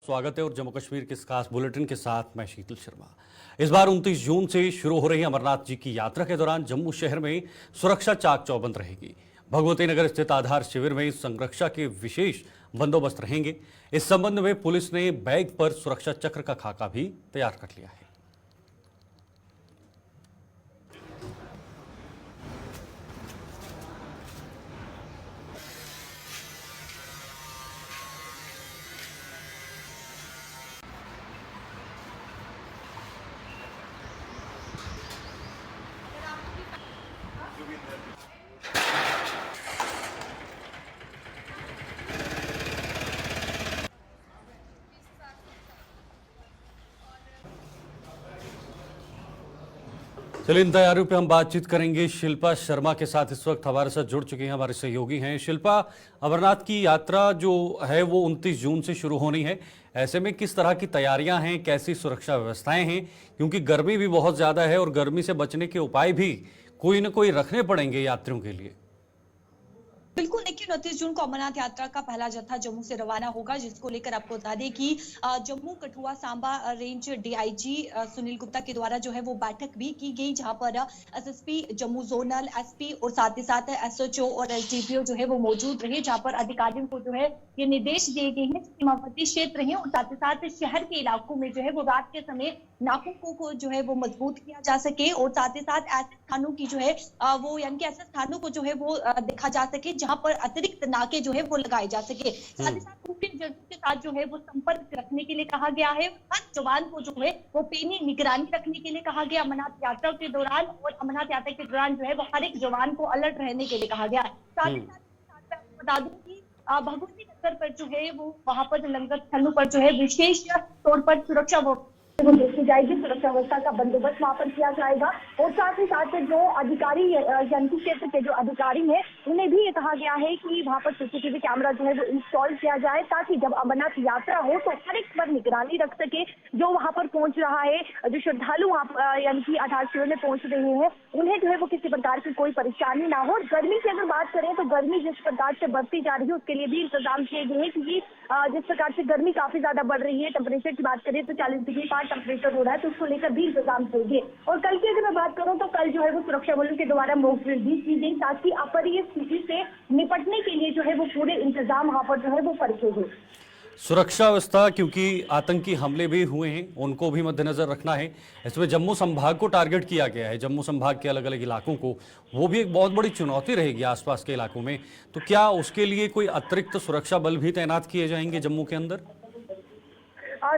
स्वागत है और जम्मू कश्मीर के इस खास बुलेटिन के साथ मैं शीतल शर्मा। इस बार 29 जून से शुरू हो रही अमरनाथ जी की यात्रा के दौरान जम्मू शहर में सुरक्षा चाक चौबंद रहेगी। भगवती नगर स्थित आधार शिविर में संरक्षा के विशेष बंदोबस्त रहेंगे। इस संबंध में पुलिस ने बैग पर सुरक्षा चक्र का खाका भी तैयार कर लिया है। चलिए इन तैयारियों पे हम बातचीत करेंगे शिल्पा शर्मा के साथ। इस वक्त हमारे साथ जुड़ चुके हैं हमारे सहयोगी हैं। शिल्पा, अमरनाथ की यात्रा जो है वो 29 जून से शुरू होनी है। ऐसे में किस तरह की तैयारियां हैं, कैसी सुरक्षा व्यवस्थाएं हैं, क्योंकि गर्मी भी बहुत ज्यादा है और गर्मी से बचने के उपाय भी कोई ना कोई रखने पड़ेंगे यात्रियों के लिए। बिल्कुल, देखिए 29 जून को अमरनाथ यात्रा का पहला जत्था जम्मू से रवाना होगा, जिसको लेकर आपको बता दें कि जम्मू कठुआ सांबा रेंज डीआईजी सुनील गुप्ता के द्वारा जो है वो बैठक भी की गई, जहां पर एसएसपी जम्मू जोनल, एसपी और साथ ही साथ एसएचओ और एसडीपीओ जो है वो मौजूद रहे, जहां पर अधिकारियों को जो है ये निर्देश दिए गए हैं सीमावर्ती क्षेत्र है और साथ ही साथ शहर के इलाकों में जो है वो रात के समय नाकों को जो है वो मजबूत किया जा सके और साथ ही साथ ऐसे स्थानों की जो है वो यानी कि ऐसे स्थानों को जो है वो देखा जा सके जहां पर अतिरिक्त नाके जो है वो लगाए जा सके। साथ ही साथ दूसरी जगहों के साथ जो है वो संपर्क रखने के लिए कहा गया है। हर जवान को जो है वो पैनी निगरानी रखने के लिए कहा गया अमरनाथ यात्रा के दौरान, और अमरनाथ यात्रा के दौरान जो है वो हर एक जवान को अलर्ट रहने के लिए कहा गया है। साथ ही साथ बता दूं कि भगवती नगर पर जो है वो वहां पर लंगर स्थलों पर जो है विशेष तौर पर सुरक्षा वो देखी जाएगी, सुरक्षा व्यवस्था का बंदोबस्त वहां पर किया जाएगा। और साथ ही साथ जो अधिकारी जनपद क्षेत्र के जो अधिकारी हैं उन्हें भी ये कहा गया है कि वहां पर सीसीटीवी कैमरा जो है वो इंस्टॉल किया जाए, ताकि जब अमरनाथ यात्रा हो तो हर एक पर निगरानी रख सके। जो वहां पर पहुंच रहा है, जो श्रद्धालु वहां यानी कि आधार शिविर में पहुंच रहे हैं, उन्हें जो है वो किसी प्रकार की कोई परेशानी ना हो। गर्मी की अगर बात करें तो गर्मी जिस प्रकार से बढ़ती जा रही है उसके लिए भी इंतजाम किए गए हैं, क्योंकि जिस प्रकार से गर्मी काफी ज्यादा बढ़ रही है, टेम्परेचर की बात करें तो 40 डिग्री पार टेम्परेचर हो रहा है, तो उसको लेकर भी इंतजाम किए गए। और कल की अगर मैं बात करूं तो कल जो है वो सुरक्षा बलों के द्वारा मॉक ड्रिल भी की गई, ताकि अप्रिय स्थिति से निपटने के लिए जो है वो पूरे इंतजाम वहां पर जो है वो करके गए। सुरक्षा व्यवस्था, क्योंकि आतंकी हमले भी हुए हैं, उनको भी मद्देनजर रखना है। इसमें जम्मू संभाग को टारगेट किया गया है, जम्मू संभाग के अलग अलग इलाकों को, वो भी एक बहुत बड़ी चुनौती रहेगी आसपास के इलाकों में। तो क्या उसके लिए कोई अतिरिक्त सुरक्षा बल भी तैनात किए जाएंगे जम्मू के अंदर?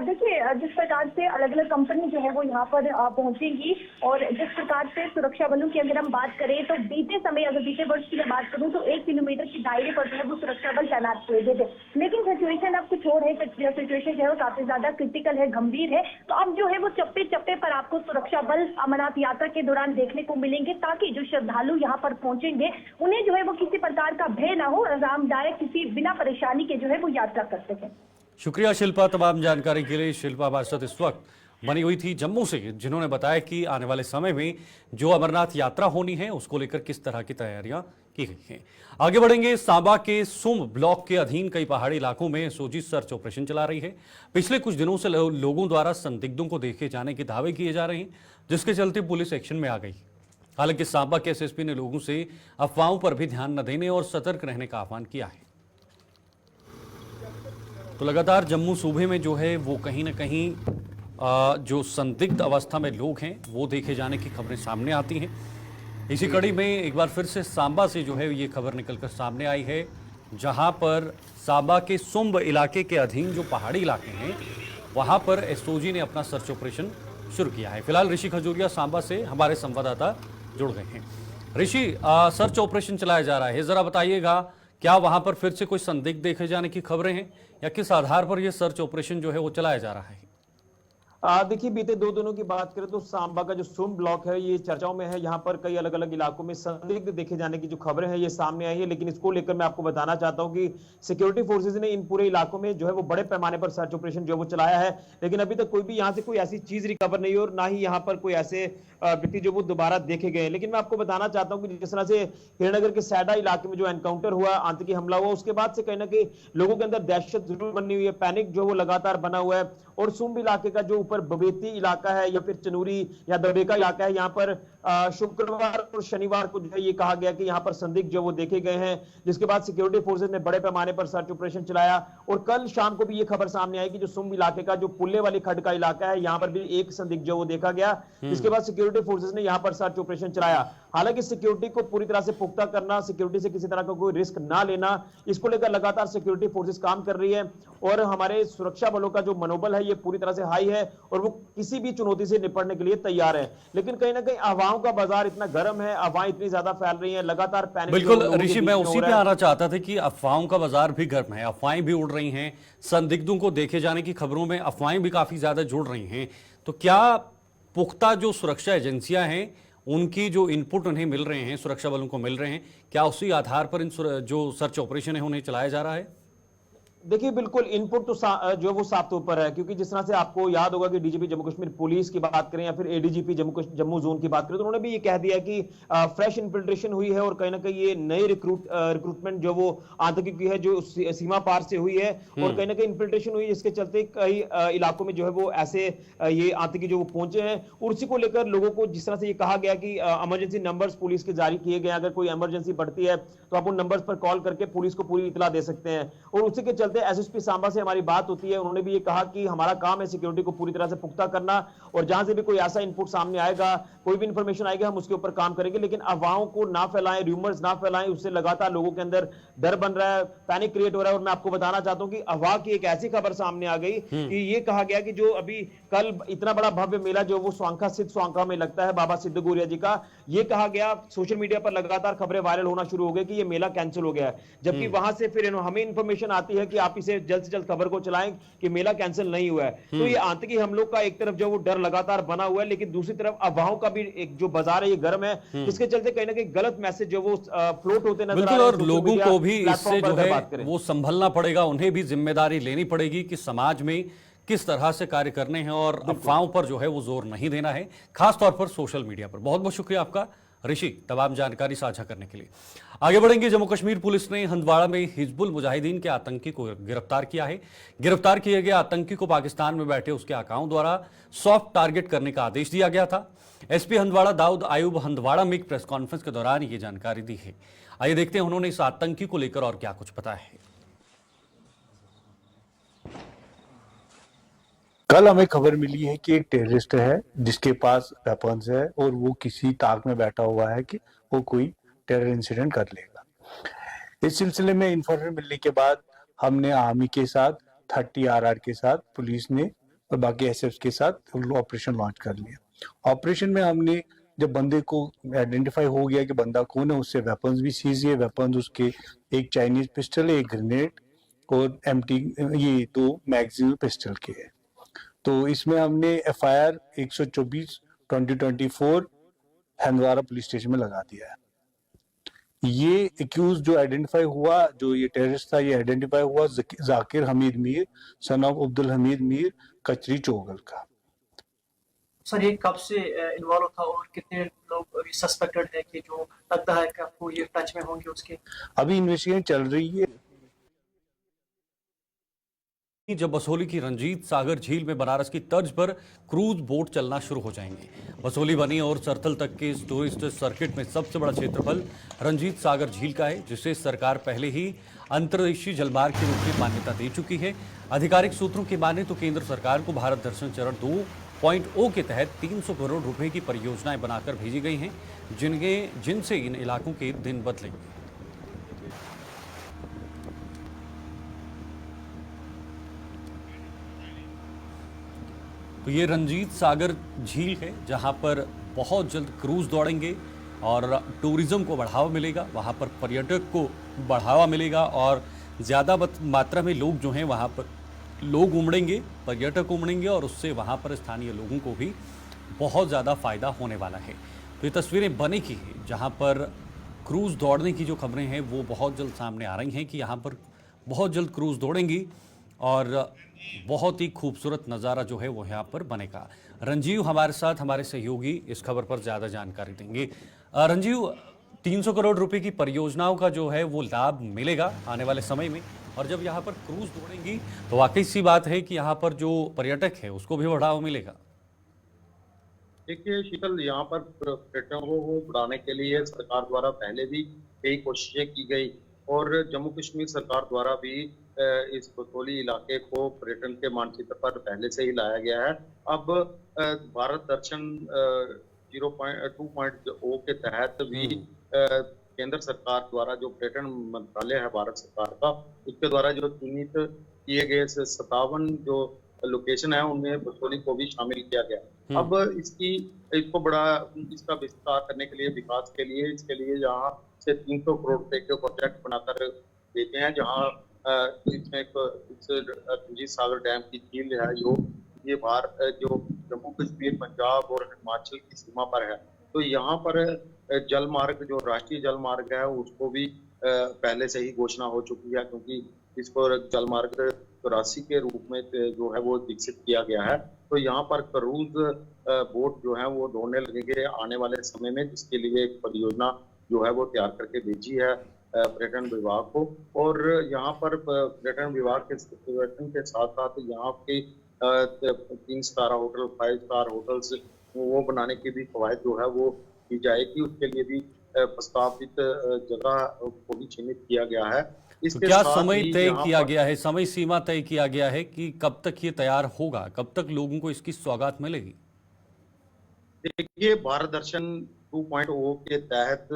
देखिए, जिस प्रकार से अलग अलग कंपनी जो है वो यहाँ पर पहुंचेंगी और जिस प्रकार से सुरक्षा बलों की अगर हम बात करें तो बीते वर्ष की मैं बात करूं तो 1 किलोमीटर के दायरे पर जो है वो सुरक्षा बल तैनात किए गए थे। लेकिन सिचुएशन अब कुछ और है, सिचुएशन जो है वो काफी ज्यादा क्रिटिकल है, गंभीर है। तो अब जो है वो चप्पे चप्पे पर आपको सुरक्षा बल अमरनाथ यात्रा के दौरान देखने को मिलेंगे, ताकि जो श्रद्धालु यहाँ पर पहुंचेंगे उन्हें जो है वो किसी प्रकार का भय ना हो, आरामदायक किसी बिना परेशानी के जो है वो यात्रा कर सके। शुक्रिया शिल्पा तमाम जानकारी के लिए। शिल्पा हमारे साथ इस वक्त बनी हुई थी जम्मू से, जिन्होंने बताया कि आने वाले समय में जो अमरनाथ यात्रा होनी है उसको लेकर किस तरह की तैयारियां की गई हैं। आगे बढ़ेंगे। सांबा के सुम ब्लॉक के अधीन कई पहाड़ी इलाकों में एसओजी सर्च ऑपरेशन चला रही है। पिछले कुछ दिनों से लोगों द्वारा संदिग्धों को देखे जाने के दावे किए जा रहे हैं, जिसके चलते पुलिस एक्शन में आ गई। हालांकि सांबा के एसएसपी ने लोगों से अफवाहों पर भी ध्यान न देने और सतर्क रहने का आह्वान किया है। तो लगातार जम्मू सूबे में जो है वो कहीं ना कहीं जो संदिग्ध अवस्था में लोग हैं वो देखे जाने की खबरें सामने आती हैं। इसी कड़ी में एक बार फिर से सांबा से जो है ये खबर निकलकर सामने आई है, जहां पर सांबा के सुम्ब इलाके के अधीन जो पहाड़ी इलाके हैं वहां पर एसओजी ने अपना सर्च ऑपरेशन शुरू किया है। फिलहाल ऋषि खजूरिया सांबा से हमारे संवाददाता जुड़ गए हैं। ऋषि, सर्च ऑपरेशन चलाया जा रहा है, जरा बताइएगा क्या वहां पर फिर से कोई संदिग्ध देखे जाने की खबरें हैं या किस आधार पर यह सर्च ऑपरेशन जो है वो चलाया जा रहा है? देखिए बीते दो दिनों की बात करें तो सांबा का जो सुम ब्लॉक है ये चर्चाओं में है। यहाँ पर कई अलग अलग इलाकों में संदिग्ध देखे जाने की जो खबरें हैं ये सामने आई है, लेकिन इसको लेकर मैं आपको बताना चाहता हूँ कि सिक्योरिटी फोर्सेज ने इन पूरे इलाकों में जो है वो बड़े पैमाने पर सर्च ऑपरेशन जो वो चलाया है, लेकिन अभी तक कोई भी यहाँ से कोई ऐसी चीज रिकवर नहीं हुई और ना ही यहाँ पर कोई ऐसे व्यक्ति जो वो दोबारा देखे गए। लेकिन मैं आपको बताना चाहता हूँ कि जिस तरह से हिरणनगर के सैडा इलाके में जो एनकाउंटर हुआ, आतंकी हमला हुआ, उसके बाद से कहीं ना कहीं लोगों के अंदर दहशत जरूर बनी हुई है, पैनिक जो वो लगातार बना हुआ है। और सुम्ब इलाके का जो ऊपर बबेती इलाका है या फिर चनूरी या दबेका इलाका है, यहाँ पर शुक्रवार और शनिवार को जो है ये कहा गया कि यहाँ पर संदिग्ध जो वो देखे गए हैं, जिसके बाद सिक्योरिटी फोर्सेज ने बड़े पैमाने पर सर्च ऑपरेशन चलाया। और कल शाम को भी ये खबर सामने आई कि जो सुम्ब इलाके का जो पुल्ले वाली खड्ड का इलाका है, यहाँ पर भी एक संदिग्ध जो वो देखा गया, जिसके बाद सिक्योरिटी फोर्सेज ने यहाँ पर सर्च ऑपरेशन चलाया। हालांकि सिक्योरिटी को पूरी तरह से पुख्ता करना, सिक्योरिटी से किसी तरह का कोई रिस्क ना लेना, इसको लेकर लगातार सिक्योरिटी फोर्सेज काम कर रही है और हमारे सुरक्षा बलों का जो मनोबल है ये पूरी तरह से हाई है और वो किसी भी चुनौती से निपटने के लिए तैयार है। लेकिन कहीं ना कहीं अफवाहों का बाजार इतना गर्म है, अफवाहें इतनी ज्यादा फैल रही हैं, लगातार पैनिक। बिल्कुल ऋषि, मैं उसी पे आना चाहता था कि अफवाहों का बाजार भी गर्म है, अफवाहें भी उड़ रही हैं, संदिग्धों को देखे जाने की खबरों में अफवाहें भी काफी ज्यादा जुड़ रही हैं। तो क्या पुख्ता जो सुरक्षा एजेंसियां हैं उनकी जो इनपुट उन्हें मिल रहे हैं, सुरक्षा बलों को मिल रहे हैं, क्या उसी आधार पर इन जो सर्च ऑपरेशन है उन्हें चलाया जा रहा है? देखिए बिल्कुल इनपुट तो जो वो साफ तौर पर है, क्योंकि जिस तरह से आपको याद होगा कि डीजीपी जम्मू कश्मीर पुलिस की बात करें या फिर एडीजीपी जम्मू जोन की बात करें तो उन्होंने भी ये कह दिया कि फ्रेश इन्फिल्ट्रेशन हुई है और कहीं ना कहीं ये नई रिक्रूटमेंट जो वो आतंकी की है जो सीमा पार से हुई है और कहीं ना कहीं इन्फिल्ट्रेशन हुई, जिसके चलते कई इलाकों में जो है वो ऐसे ये आतंकी जो वो पहुंचे हैं। और उसी को लेकर लोगों को जिस तरह से ये कहा गया कि इमरजेंसी नंबर्स पुलिस के जारी किए गए, अगर कोई इमरजेंसी बढ़ती है तो आप उन नंबर्स पर कॉल करके पुलिस को पूरी इतला दे सकते हैं। और उसी के चलते एसएसपी सांबा से हमारी बात होती है, उन्होंने भी ये कहा कि हमारा काम है सिक्योरिटी को पूरी तरह से पुख्ता करना और जहां से भी कोई ऐसा इनपुट सामने आएगा, कोई भी इंफॉर्मेशन आएगी, हम उसके ऊपर काम करेंगे। लेकिन अफवाहों को ना फैलाएं, र्यूमर्स ना फैलाएं, उससे लगातार लोगों के अंदर डर बन रहा है, पैनिक क्रिएट हो रहा है। और मैं आपको बताना चाहता हूं कि अफवाह की एक ऐसी खबर सामने आ गई कि ये कहा गया कि जो अभी कल इतना बड़ा भव्य मेला जो वो स्वांखा में लगता है बाबा सिद्ध गौरिया जी का, ये कहा गया, सोशल मीडिया पर लगातार खबरें वायरल होना शुरू हो गई कि ये मेला कैंसिल हो गया है। जबकि वहां से फिर हमें इंफॉर्मेशन आती है कि आप इसे जल्द से जल्द खबर को चलाएं कि मेला कैंसिल नहीं हुआ है। तो ये आतंकी हमलों का एक तरफ जो वो डर लगातार बना हुआ है, लेकिन दूसरी तरफ अफवाहों का भी एक जो बाजार है ये गर्म है, जिसके चलते कहीं ना कहीं गलत मैसेज जो वो फ्लोट होते नजर आ रहे हैं। और लोगों को भी इससे जो है वो संभलना पड़ेगा, उन्हें भी जिम्मेदारी लेनी पड़ेगी कि समाज में किस तरह से कार्य करने हैं और अफवाहों पर जो है वो जोर नहीं देना है, खासतौर पर सोशल मीडिया पर। बहुत बहुत शुक्रिया आपका ऋषि तमाम जानकारी साझा करने के लिए। आगे बढ़ेंगे। जम्मू कश्मीर पुलिस ने हंदवाड़ा में हिजबुल मुजाहिदीन के आतंकी को गिरफ्तार किया है। गिरफ्तार किए गए आतंकी को पाकिस्तान में बैठे उसके आकाओं द्वारा सॉफ्ट टारगेट करने का आदेश दिया गया था। एसपी हंदवाड़ा दाऊद आयूब हंदवाड़ा में एक प्रेस कॉन्फ्रेंस के दौरान ये जानकारी दी है। आइए देखते हैं उन्होंने इस आतंकी को लेकर और क्या कुछ बताया है। कल हमें खबर मिली है कि एक टेररिस्ट है जिसके पास वेपन्स है और वो किसी ताक में बैठा हुआ है कि वो कोई टेरर इंसिडेंट कर लेगा। इस सिलसिले में इंफॉर्मेशन मिलने के बाद हमने आर्मी के साथ 30 आरआर के साथ पुलिस ने और बाकी एसएफ के साथ ऑपरेशन लॉन्च कर लिया। ऑपरेशन में हमने जब बंदे को आइडेंटिफाई हो गया कि बंदा कौन है, उससे वेपन्स भी सीज किए। वेपन्स उसके एक चाइनीज पिस्टल, एक ग्रेनेड और एम्प्टी ये 2 मैगजीन पिस्टल के है। तो इसमें हमने एफआईआर 124/2024 हंदवाड़ा पुलिस स्टेशन में लगा दिया है। ये एक्यूज जो आइडेंटिफाई हुआ, जो ये टेररिस्ट था, ये आइडेंटिफाई हुआ जाकिर हमीद मीर सन ऑफ अब्दुल हमीद मीर कचरी चोगल का। सर ये कब से इन्वॉल्व था और कितने लोग सस्पेक्टेड है कि जो लगता है कि आपको ये टच में होंगे उसके? अभी इन्वेस्टिगेशन चल रही है। जब बसोली की रंजीत सागर झील में बनारस की तर्ज पर क्रूज बोट चलना शुरू हो जाएंगे। बसोली बनी और सरथल तक के इस टूरिस्ट सर्किट में सबसे बड़ा क्षेत्रफल रंजीत सागर झील का है, जिसे सरकार पहले ही अंतर्देशीय जलमार्ग के रूप में मान्यता दे चुकी है। आधिकारिक सूत्रों की माने तो केंद्र सरकार को भारत दर्शन चरण 2.0 के तहत 300 करोड़ रुपए की परियोजनाएं बनाकर भेजी गई हैं, जिनसे इन इलाकों के दिन बदलेंगे। तो ये रंजीत सागर झील है जहां पर बहुत जल्द क्रूज दौड़ेंगे और टूरिज्म को बढ़ावा मिलेगा, वहां पर पर्यटक को बढ़ावा मिलेगा और ज़्यादा मात्रा में लोग जो हैं वहां पर लोग उमड़ेंगे, पर्यटक उमड़ेंगे और उससे वहाँ पर स्थानीय लोगों को भी बहुत ज़्यादा फायदा होने वाला है। तो ये तस्वीरें बने की हैं जहाँ पर क्रूज़ दौड़ने की जो खबरें हैं वो बहुत जल्द सामने आ रही हैं कि यहाँ पर बहुत जल्द क्रूज़ दौड़ेंगी और बहुत ही खूबसूरत नज़ारा जो है वो यहाँ पर बनेगा। रंजीव हमारे साथ, हमारे सहयोगी इस खबर पर ज़्यादा जानकारी देंगे। रंजीव, 300 करोड़ रुपए की परियोजनाओं का जो है वो लाभ मिलेगा आने वाले समय में, और जब यहाँ पर क्रूज़ दौड़ेंगी तो वाकई सी बात है कि यहाँ पर जो पर्यटक है उसको भी बढ़ावा मिलेगा। देखिए शीतल, यहाँ पर पर्यटकों को बढ़ाने के लिए सरकार द्वारा पहले भी कई कोशिशें की गई और जम्मू कश्मीर सरकार द्वारा भी इस बसोली इलाके को पर्यटन के मानचित्र पर पहले से ही लाया गया है। अब भारत दर्शन 2.0 के तहत भी केंद्र सरकार द्वारा जो पर्यटन मंत्रालय है भारत सरकार का, उसके द्वारा जो चिन्हित किए गए 57 जो लोकेशन है उनमें बसोली को भी शामिल किया गया। अब इसका विस्तार करने के लिए, विकास के लिए, इसके लिए यहाँ से 300 करोड़ रुपए के प्रोजेक्ट बनाकर देते हैं, जहाँ इसमें रंजीत सागर डैम की झील है जो जम्मू कश्मीर, पंजाब और हिमाचल की सीमा पर है। तो यहाँ पर जल मार्ग, जो राष्ट्रीय जल मार्ग है, उसको भी पहले से ही घोषणा हो चुकी है, क्योंकि इसको जल मार्ग 84 के रूप में जो है वो विकसित किया गया है। तो यहाँ पर क्रूज बोट जो है वो दौड़ने लगेंगे आने वाले समय में, जिसके लिए एक परियोजना जो है वो तैयार करके भेजी है पर्यटन विभाग को। और यहाँ पर पर्यटन विभाग के साथ साथ यहाँ के 3 स्टार होटल, 5 स्टार होटल्स वो बनाने की भी कवायद जो है वो की जाएगी। उसके लिए भी प्रस्तावित जगह को भी चिन्हित किया गया है। तो क्या समय तय किया गया है, समय सीमा तय किया गया है कि कब तक ये तैयार होगा, कब तक लोगों को इसकी सौगात मिलेगी? देखिए, भारत दर्शन 2.0 के तहत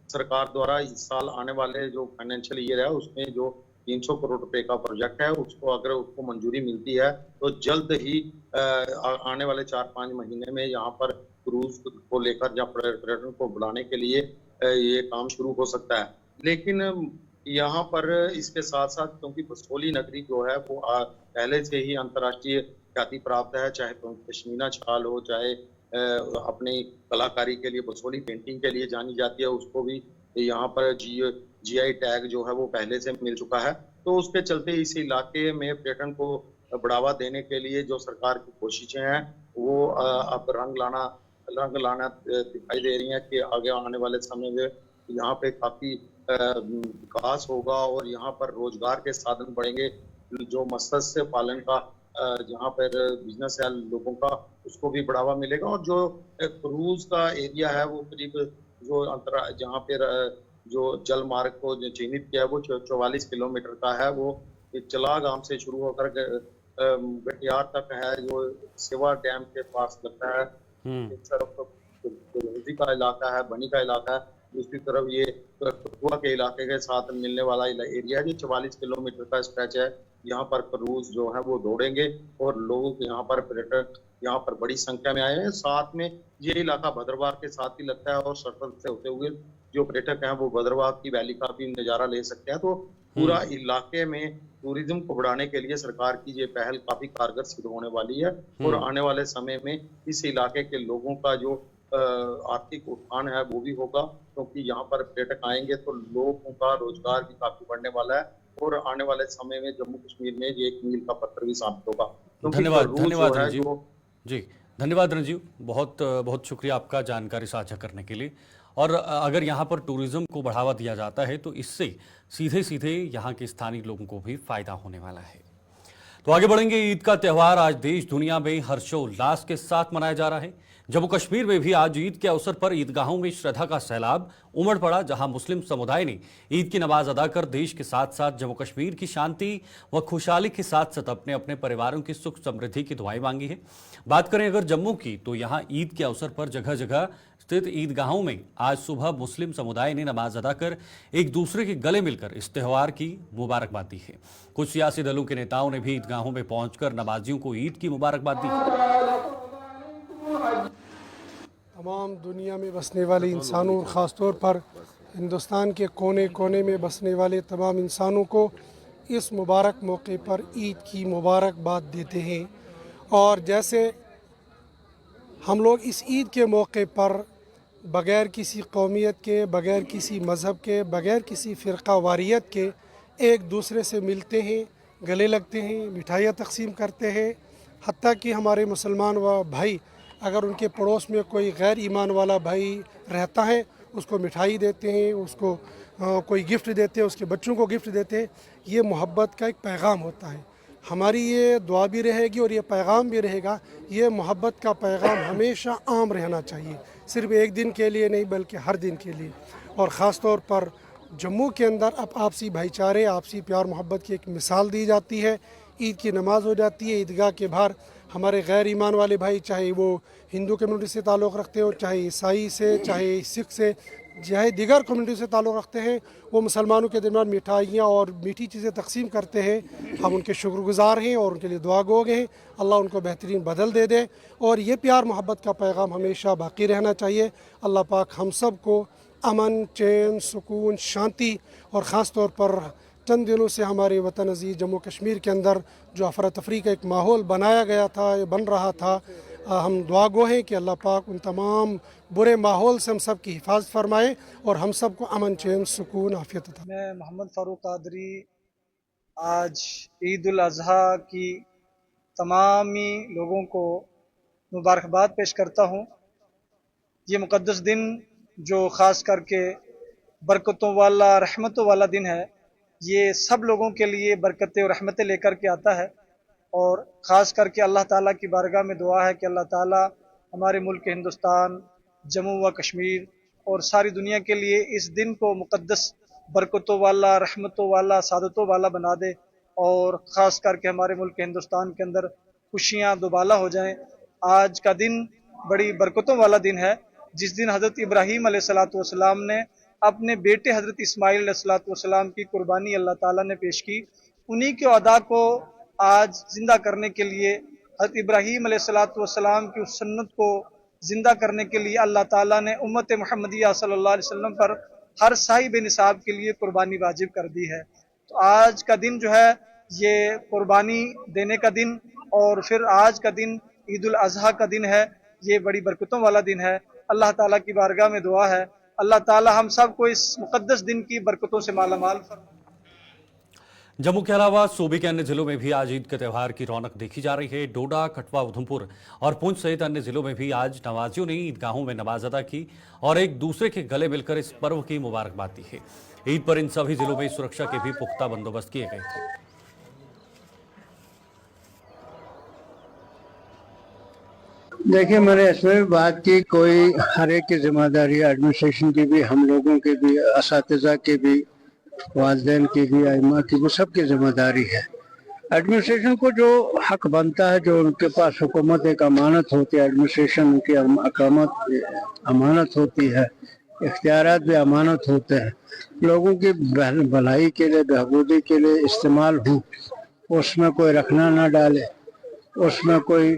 सरकार द्वारा इस साल आने वाले जो फाइनेंशियल ईयर है उसमें जो 300 करोड़ रुपए का प्रोजेक्ट है, उसको मंजूरी मिलती है तो जल्द ही आने वाले 4-5 महीने में यहाँ पर क्रूज को लेकर या पर्यटन को बढ़ाने के लिए ये काम शुरू हो सकता है। लेकिन यहाँ पर इसके साथ साथ, क्योंकि बसोली नगरी जो है वो पहले से ही अंतर्राष्ट्रीय ख्याति प्राप्त है, चाहे पश्मीना शाल हो, चाहे अपनी कलाकारी के लिए बसोली पेंटिंग के लिए जानी जाती है, उसको भी यहाँ पर जीआई टैग जो है वो पहले से मिल चुका है। तो उसके चलते इस इलाके में पर्यटन को बढ़ावा देने के लिए जो सरकार की कोशिशें हैं वो अब रंग लाना दिखाई दे रही है कि आगे आने वाले समय में यहाँ पे काफी विकास होगा और यहाँ पर रोजगार के साधन बढ़ेंगे। जो मत्स्य पालन का जहाँ पर बिजनेस है लोगों का, उसको भी बढ़ावा मिलेगा। और जो क्रूज का एरिया है वो करीब जहाँ पर जो जल मार्ग को चिन्हित किया है वो 44 किलोमीटर का है। वो चला गांव से शुरू होकर गटियार तक है, जो सेवा डैम के पास लगता है। एक तरफ का इलाका है, बनी का इलाका है, दूसरी तरफ ये कठुआ के इलाके के साथ मिलने वाला एरिया है। जो 44 किलोमीटर का स्ट्रेच है, यहाँ पर क्रूज जो है वो दौड़ेंगे और लोग यहाँ पर पर्यटक यहाँ पर बड़ी संख्या में आए हैं। साथ में ये इलाका भद्रवाह के साथ ही लगता है और सरपंच से होते हुए जो पर्यटक हैं वो भद्रवाह की वैली का भी नजारा ले सकते हैं। तो पूरा इलाके में टूरिज्म को बढ़ाने के लिए सरकार की ये पहल काफी कारगर सिद्ध होने वाली है और आने वाले समय में इस इलाके के लोगों का जो आर्थिक उत्थान है वो भी होगा, क्योंकि यहाँ पर पर्यटक आएंगे तो लोगों का रोजगार भी काफी बढ़ने वाला है और आने वाले समय में जम्मू कश्मीर में ये एक मील का पत्थर भी साबित होगा। धन्यवाद रंजीव जी, धन्यवाद रंजीव, बहुत बहुत शुक्रिया आपका जानकारी साझा करने के लिए। और अगर यहाँ पर टूरिज्म को बढ़ावा दिया जाता है तो इससे सीधे सीधे यहाँ के स्थानीय लोगों को भी फायदा होने वाला है। तो आगे बढ़ेंगे। ईद का त्यौहार आज देश दुनिया में हर्षोल्लास के साथ मनाया जा रहा है। जम्मू कश्मीर में भी आज ईद के अवसर पर ईदगाहों में श्रद्धा का सैलाब उमड़ पड़ा, जहां मुस्लिम समुदाय ने ईद की नमाज अदा कर देश के साथ साथ जम्मू कश्मीर की शांति व खुशहाली के साथ साथ अपने अपने परिवारों की सुख समृद्धि की दुआएं मांगी है। बात करें अगर जम्मू की, तो यहां ईद के अवसर पर जगह जगह स्थित ईदगाहों में आज सुबह मुस्लिम समुदाय ने नमाज अदा कर एक दूसरे के गले मिलकर इस त्यौहार की मुबारकबाद दी है। कुछ सियासी दलों के नेताओं ने भी ईदगाहों में पहुंचकर नमाजियों को ईद की मुबारकबाद दी। तमाम दुनिया में बसने वाले इंसानों और ख़ास तौर पर हिंदुस्तान के कोने कोने में बसने वाले तमाम इंसानों को इस मुबारक मौके पर ईद की मुबारकबाद देते हैं। और जैसे हम लोग इस ईद के मौके पर बग़ैर किसी कौमियत के, बग़ैर किसी मज़हब के, बग़ैर किसी फ़िरका वारियत के एक दूसरे से मिलते हैं, गले लगते हैं, मिठाइयाँ तक़सीम करते हैं। हत्ता कि हमारे मुसलमान व भाई अगर उनके पड़ोस में कोई गैर ईमान वाला भाई रहता है उसको मिठाई देते हैं, उसको कोई गिफ्ट देते हैं, उसके बच्चों को गिफ्ट देते हैं। ये मोहब्बत का एक पैगाम होता है। हमारी ये दुआ भी रहेगी और ये पैगाम भी रहेगा। ये मोहब्बत का पैगाम हमेशा आम रहना चाहिए, सिर्फ़ एक दिन के लिए नहीं बल्कि हर दिन के लिए। और ख़ास तौर पर जम्मू के अंदर अब आपसी भाईचारे, आपसी प्यार मोहब्बत की एक मिसाल दी जाती है। ईद की नमाज़ हो जाती है, ईदगाह के बाहर हमारे गैर ईमान वाले भाई, चाहे वो हिंदू कम्युनिटी से ताल्लुक़ रखते हो, चाहे ईसाई से, चाहे सिख से, चाहे दीगर कम्युनिटी से ताल्लुक़ रखते हैं, वो मुसलमानों के दरमियान मिठाइयाँ और मीठी चीज़ें तक़सीम करते हैं। हम उनके शुक्रगुज़ार हैं और उनके लिए दुआ गो हैं। अल्लाह उनको बेहतरीन बदल दे दे और ये प्यार मोहब्बत का पैगाम हमेशा बाकी रहना चाहिए। अल्लाह पाक हम सब को अमन, चैन, सुकून, शांति और ख़ास तौर पर चंद दिनों से हमारे वतन अज़ीज़ जम्मू कश्मीर के अंदर जो अफरा तफरी का एक माहौल बनाया गया था, ये बन रहा था, हम दुआ गो हैं कि अल्लाह पाक उन तमाम बुरे माहौल से हम सब की हिफाजत फरमाए और हम सब को अमन, चैन, सुकून, आफियत अता। मैं मोहम्मद फ़ारूक कादरी आज ईद उल अज़हा की तमामी लोगों को मुबारकबाद पेश करता हूँ। ये मुक़द्दस दिन जो ख़ास करके बरकतों वाला, रहमतों वाला दिन है, ये सब लोगों के लिए बरकतें और रहमतें लेकर के आता है। और ख़ास करके अल्लाह ताला की बारगाह में दुआ है कि अल्लाह ताला हमारे मुल्क हिंदुस्तान, जम्मू व कश्मीर और सारी दुनिया के लिए इस दिन को मुक़द्दस, बरकतों वाला, रहमतों वाला, सादतों वाला बना दे और ख़ास करके हमारे मुल्क हिंदुस्तान के अंदर खुशियाँ दुबाला हो जाएं। आज का दिन बड़ी बरकतों वाला दिन है, जिस दिन हज़रत इब्राहीम अलैहिस्सलाम ने अपने बेटे हज़रत इस्माईल अलैहिस्सलाम की कुर्बानी अल्लाह ताला ने पेश की। उन्हीं के अदा को आज ज़िंदा करने के लिए, हज़रत इब्राहीम अलैहिस्सलाम की उस सुन्नत को ज़िंदा करने के लिए अल्लाह ताला ने उम्मत मुहम्मदिया सल्लल्लाहु अलैहि वसल्लम पर हर साहिब निसाब के लिए कुर्बानी वाजिब कर दी है। तो आज का दिन जो है ये कुर्बानी देने का दिन और फिर आज का दिन ईद उल अज़हा का दिन है। ये बड़ी बरकतों वाला दिन है। अल्लाह ताला की बारगाह में दुआ है अल्लाह ताला हम सब को इस मुक़द्दस दिन की बरकतों से मालामाल फरमाए। जम्मू के अलावा सूबे के अन्य जिलों में भी आज ईद के त्यौहार की रौनक देखी जा रही है। डोडा, कठुआ, उधमपुर और पुंछ सहित अन्य जिलों में भी आज नमाजियों ने ईदगाहों में नमाज अदा की और एक दूसरे के गले मिलकर इस पर्व की मुबारकबाद दी है। ईद पर इन सभी जिलों में सुरक्षा के भी पुख्ता बंदोबस्त किए गए थे। देखिए, मैंने इसमें भी बात की, कोई हर एक की जिम्मेदारी, एडमिनिस्ट्रेशन की भी, हम लोगों की भी, असातिज़ा की भी, वालिदैन की भी, आइमा की भी, सबकी जिम्मेदारी है। एडमिनिस्ट्रेशन को जो हक बनता है, जो उनके पास हुकूमत एक अमानत होती है, एडमिनिस्ट्रेशन उनकी अमानत होती है, इख्तियारात भी अमानत होते हैं, लोगों की भलाई के लिए, बहबूदी के लिए इस्तेमाल हो, उसमें कोई रखना ना डाले, उसमें कोई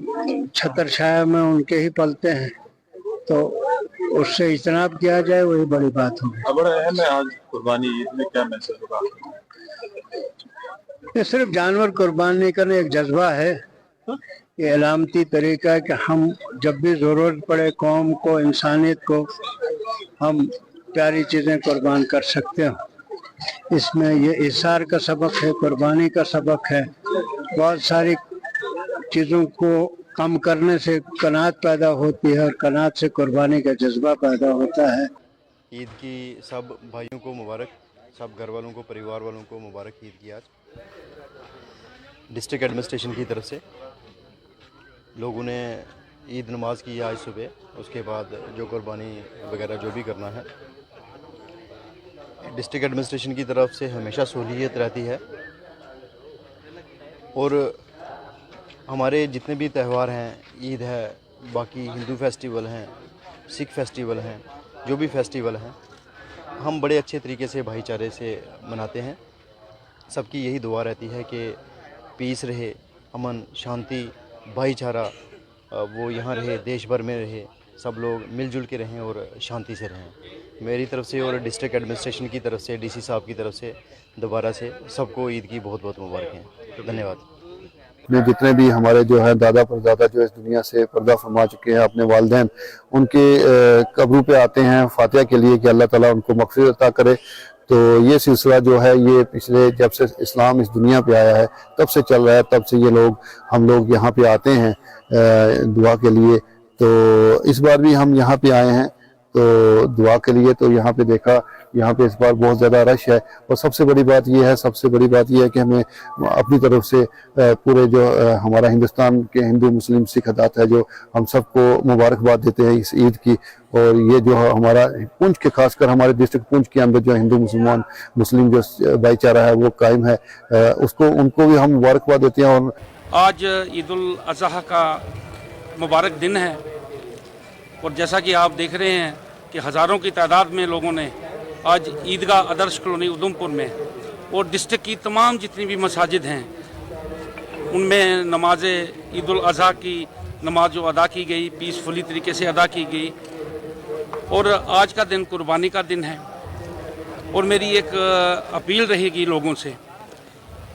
छतर छाया में उनके ही पलते हैं, तो उससे इज्तनाब किया जाए, वही बड़ी बात होगी। बड़ा अहम है आज कुर्बानी ईद में, क्या मैसेज होगा? ये सिर्फ जानवर कुर्बान नहीं करना एक जज्बा है, ये अलामती तरीका है कि हम जब भी ज़रूरत पड़े कौम को, इंसानियत को, हम प्यारी चीज़ें कुर्बान कर सकते हो। इसमें ये इसार का सबक है, कुर्बानी का सबक है। बहुत सारी चीज़ों को कम करने से कनात पैदा होती है और कनात से कुर्बानी का जज्बा पैदा होता है। ईद की सब भाइयों को मुबारक, सब घर वालों को, परिवार वालों को मुबारक ईद की। आज डिस्ट्रिक्ट एडमिनिस्ट्रेशन की तरफ से लोगों ने ईद नमाज की आज सुबह, उसके बाद जो कुर्बानी वगैरह जो भी करना है, डिस्ट्रिक्ट एडमिनिस्ट्रेशन की तरफ से हमेशा सहूलियत रहती है। और हमारे जितने भी त्यौहार हैं, ईद है, बाकी हिंदू फेस्टिवल हैं, सिख फेस्टिवल हैं, जो भी फेस्टिवल हैं, हम बड़े अच्छे तरीके से भाईचारे से मनाते हैं। सबकी यही दुआ रहती है कि पीस रहे, अमन, शांति, भाईचारा वो यहाँ रहे, देश भर में रहे। सब लोग मिलजुल के रहें और शांति से रहें। मेरी तरफ से और डिस्ट्रिक्ट एडमिनिस्ट्रेशन की तरफ से, डीसी साहब की तरफ से दोबारा से सबको ईद की बहुत बहुत मुबारकें। धन्यवाद। में जितने भी हमारे जो है दादा परदादा जो इस दुनिया से पर्दा फरमा चुके हैं, अपने वालिदैन उनके कब्रों पे आते हैं फातिहा के लिए कि अल्लाह ताला उनको मग़फ़िरत अता करे। तो ये सिलसिला जो है ये पिछले जब से इस्लाम इस दुनिया पे आया है तब से चल रहा है। तब से ये हम लोग यहाँ पे आते हैं दुआ के लिए। तो इस बार भी हम यहाँ पे आए हैं तो दुआ के लिए। तो यहाँ पे देखा, यहाँ पे इस बार बहुत ज़्यादा रश है। और सबसे बड़ी बात ये है कि हमें अपनी तरफ से पूरे जो हमारा हिंदुस्तान के हिंदू मुस्लिम सिख हदात है जो हम सबको मुबारकबाद देते हैं इस ईद की। और ये जो हमारा पुंछ के, खासकर हमारे डिस्ट्रिक्ट पुंछ के अंदर जो हिंदू मुस्लिम जो भाईचारा है वो कायम है, उनको भी हम मुबारकबाद देते हैं। और आज ईद उल अज़हा का मुबारक दिन है और जैसा कि आप देख रहे हैं कि हज़ारों की तादाद में लोगों ने आज ईदगाह आदर्श कॉलोनी उधमपुर में और डिस्ट्रिक्ट की तमाम जितनी भी मसाजिद हैं उनमें नमाज ईद उल अज़हा की नमाज जो अदा की गई पीसफुली तरीके से अदा की गई। और आज का दिन कुर्बानी का दिन है और मेरी एक अपील रहेगी लोगों से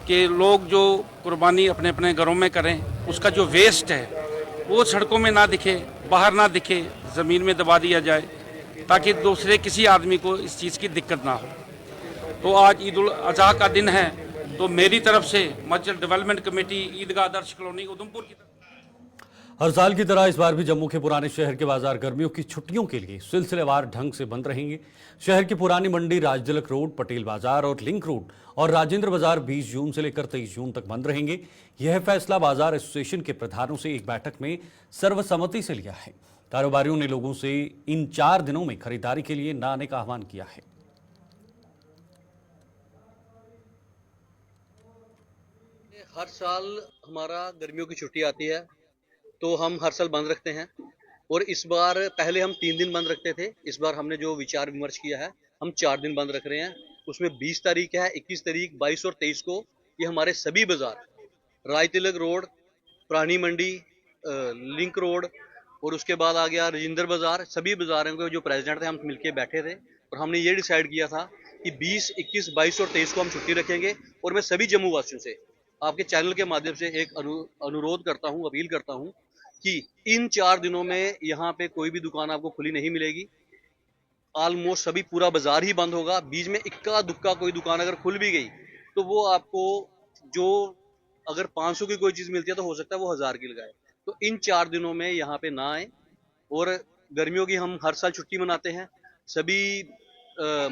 कि लोग जो कुर्बानी अपने अपने घरों में करें, उसका जो वेस्ट है वो सड़कों में ना दिखे, बाहर ना दिखे, ज़मीन में दबा दिया जाए ताकि दूसरे किसी आदमी को इस चीज़ की दिक्कत ना हो। तो आज ईद उल अज़हा का दिन है तो मेरी तरफ से मस्जिद डेवलपमेंट कमेटी ईदगाह आदर्श कॉलोनी उधमपुर की हर साल की तरह इस बार भी जम्मू के पुराने शहर के बाजार गर्मियों की छुट्टियों के लिए सिलसिलेवार ढंग से बंद रहेंगे। शहर की पुरानी मंडी, राजतिलक रोड, पटेल बाजार और लिंक रोड और राजेंद्र बाजार 20 जून से लेकर 23 जून तक बंद रहेंगे। यह फैसला बाजार एसोसिएशन के प्रधानों से एक बैठक में सर्वसम्मति से लिया है। कारोबारियों ने लोगों से इन 4 दिनों में खरीदारी के लिए न आने का आह्वान किया है। हर साल हमारा गर्मियों की छुट्टी आती है तो हम हर साल बंद रखते हैं और इस बार पहले हम 3 दिन बंद रखते थे। इस बार हमने जो विचार विमर्श किया है हम 4 दिन बंद रख रहे हैं। उसमें 20 तारीख है, 21 तारीख, 22 और 23 को ये हमारे सभी बाजार, राजतिलक रोड, पुरानी मंडी, लिंक रोड और उसके बाद आ गया राजेंद्र बाजार, सभी बाजारों के जो प्रेसिडेंट थे हम मिलके बैठे थे और हमने ये डिसाइड किया था कि 20, 21, 22 और 23 को हम छुट्टी रखेंगे। और मैं सभी जम्मू वासियों से आपके चैनल के माध्यम से एक अनुरोध करता हूँ, अपील करता हूँ कि इन 4 दिनों में यहाँ पे कोई भी दुकान आपको खुली नहीं मिलेगी। ऑलमोस्ट सभी पूरा बाजार ही बंद होगा। बीच में इक्का दुक्का कोई दुकान अगर खुल भी गई तो वो आपको जो अगर 500 की कोई चीज़ मिलती है तो हो सकता है वो 1000 की लगाए। तो इन 4 दिनों में यहाँ पे ना आए। और गर्मियों की हम हर साल छुट्टी मनाते हैं, सभी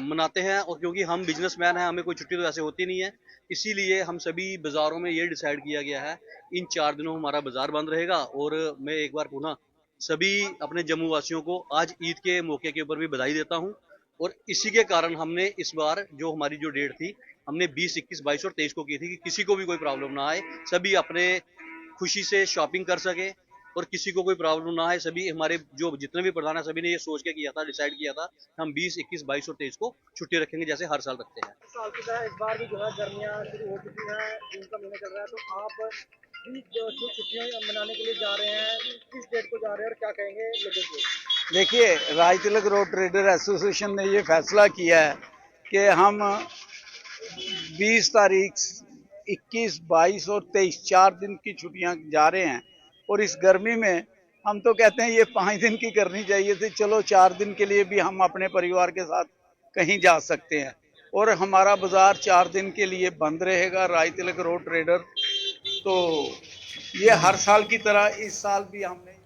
मनाते हैं और क्योंकि हम बिजनेसमैन हैं हमें कोई छुट्टी तो ऐसे होती नहीं है, इसीलिए हम सभी बाज़ारों में ये डिसाइड किया गया है इन 4 दिनों हमारा बाज़ार बंद रहेगा। और मैं एक बार पुनः सभी अपने जम्मू वासियों को आज ईद के मौके के ऊपर भी बधाई देता हूं। और इसी के कारण हमने इस बार जो हमारी जो डेट थी हमने 20, 21, 22 और 23 को की थी कि किसी को भी कोई प्रॉब्लम ना आए, सभी अपने खुशी से शॉपिंग कर सके और किसी को कोई प्रॉब्लम ना आए। सभी हमारे जो जितने भी प्रधान है सभी ने ये सोच के किया था, डिसाइड किया था हम 20, 21, 22 और 23 को छुट्टी रखेंगे जैसे हर साल रखते हैं। साल की तरह इस बार भी जो है गर्मियाँ शुरू हो चुकी हैं, जून का महीना चल रहा है, तो आप भी जो छुट्टियाँ मनाने के लिए जा रहे हैं, किस डेट को जा रहे हैं और क्या कहेंगे लोगों को? देखिए, राजतिलक रोड ट्रेडर एसोसिएशन ने ये फैसला किया है कि हम 20 तारीख, 21, 22 और 23 4 दिन की छुट्टियां जा रहे हैं। और इस गर्मी में हम तो कहते हैं ये 5 दिन की करनी चाहिए थी, चलो 4 दिन के लिए भी हम अपने परिवार के साथ कहीं जा सकते हैं। और हमारा बाजार 4 दिन के लिए बंद रहेगा, राजतिलक रोड ट्रेडर। तो ये हर साल की तरह इस साल भी हमने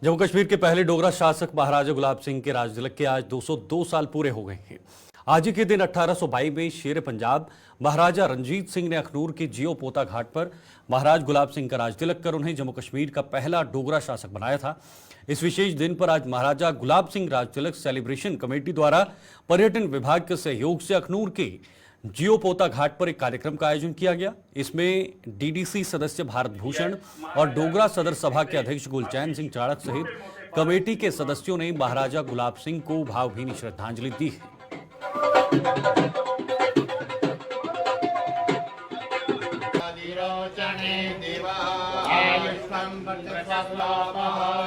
जम्मू कश्मीर के पहले डोगरा शासक महाराजा गुलाब सिंह के राजतिलक के आज 202 साल पूरे हो गए हैं। आज ही के दिन 1822 में शेर पंजाब महाराजा रंजीत सिंह ने अखनूर के जियो पोता घाट पर महाराज गुलाब सिंह का राजतिलक कर उन्हें जम्मू कश्मीर का पहला डोगरा शासक बनाया था। इस विशेष दिन पर आज महाराजा गुलाब सिंह राजतिलक सेलिब्रेशन कमेटी द्वारा पर्यटन विभाग के सहयोग से अखनूर के जियो पोता घाट पर एक कार्यक्रम का आयोजन किया गया। इसमें डीडीसी सदस्य भारत भूषण और डोगरा सदर सभा के अध्यक्ष गुलचैन सिंह चाड़क सहित कमेटी के सदस्यों ने महाराजा गुलाब सिंह को भावभीनी श्रद्धांजलि दी है।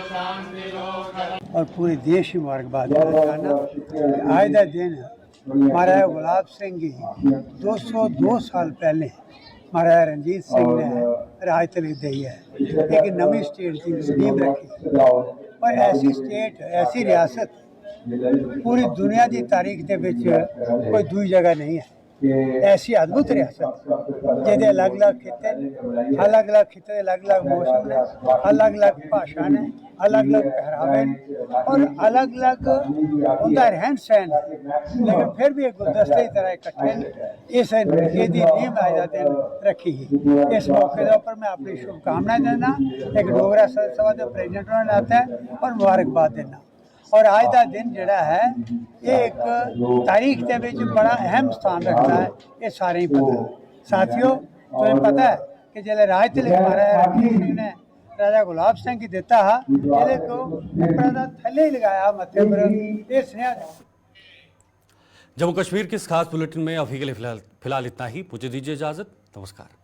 शांति और पूरे देश ही मुबारकबाद देना चाहना। आज का दिन महाराजा गुलाब सिंह जी 202 साल पहले महाराजा रणजीत सिंह ने राज तलीफ दी है, एक नवी स्टेट की स्कीम रखी और ऐसी स्टेट ऐसी रियासत पूरी दुनिया की तारीख के विच कोई दूई जगह नहीं है। ऐसी अद्भुत रियासत जिहदे अलग अलग खिते अलग अलग मौसम ने अलग अलग भाषा ने अलग अलग पहरावे ने और अलग अलग उनका रहन सहन, लेकिन फिर भी एक गुलदस्ते की तरह इकट्ठे इस नीम आज का दिन रखी है। इस मौके के ऊपर मैं अपनी शुभकामनाएं देना, एक डोगरा सभा के प्रेजिडेंट होने नाते और मुबारकबाद देना। और आज का दिन जड़ा है ये एक तारीख के विच बड़ा अहम स्थान रखता है, ये सारे ही पता है। साथियों, तुम्हें पता है कि जब राज तिलक महाराजा रणजीत सिंह ने राजा गुलाब सिंह की दिता हा, जिले को अपना थले ही लगाया मथे पर ये स्नेह। जम्मू कश्मीर के इस खास बुलेटिन में अभी के लिए फिलहाल इतना ही। मुझे दीजिए इजाजत। नमस्कार।